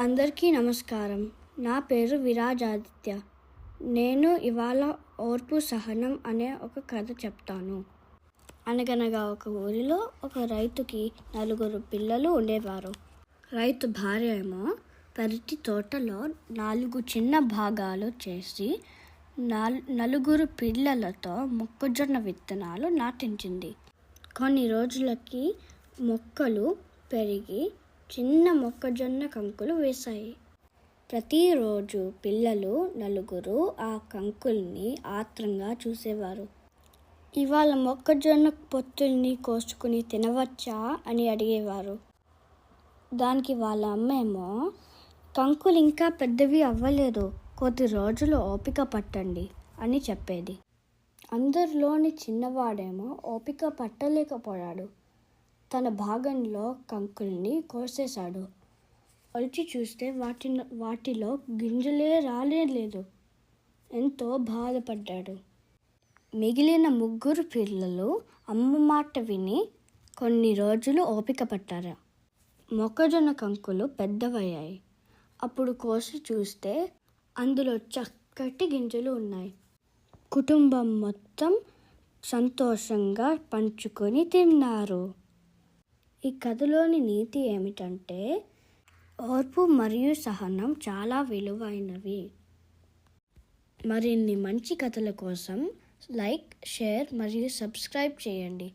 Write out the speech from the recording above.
అందరికీ నమస్కారం. నా పేరు విరాజాదిత్య. నేను ఇవాళ ఓర్పు సహనం అనే ఒక కథ చెప్తాను. అనగనగా ఒక ఊరిలో ఒక రైతుకి 4 పిల్లలు ఉండేవారు. రైతు భార్య ఏమో పెరటి తోటలో 4 చిన్న భాగాలు చేసి 4 పిల్లలతో మొక్కజొన్న విత్తనాలు నాటించింది. కొన్ని రోజులకి మొక్కలు పెరిగి చిన్న మొక్కజొన్న కంకులు వేశాయి. ప్రతిరోజు పిల్లలు 4 ఆ కంకుల్ని ఆత్రంగా చూసేవారు. ఇవాళ మొక్కజొన్న పొత్తుల్ని కోసుకుని తినవచ్చా అని అడిగేవారు. దానికి వాళ్ళ అమ్మేమో, కంకులు ఇంకా పెద్దవి అవ్వలేదు, కొద్ది రోజులు ఓపిక పట్టండి అని చెప్పేది. అందరిలోని చిన్నవాడేమో ఓపిక పట్టలేకపోయాడు. తన భాగంలో కంకుల్ని కోసేశాడు. ఒలిచి చూస్తే వాటిలో గింజలే రాలేదు. ఎంతో బాధపడ్డాడు. మిగిలిన 3 పిల్లలు అమ్మ మాట విని కొన్ని రోజులు ఓపిక పట్టారు. మొక్కజొన్న కంకులు పెద్దవయ్యాయి. అప్పుడు కోసి చూస్తే అందులో చక్కటి గింజలు ఉన్నాయి. కుటుంబం మొత్తం సంతోషంగా పంచుకొని తిన్నారు. ఈ కథలోని నీతి ఏమిటంటే, ఓర్పు మరియు సహనం చాలా విలువైనవి. మరిన్ని మంచి కథల కోసం లైక్, షేర్ మరియు సబ్స్క్రైబ్ చేయండి.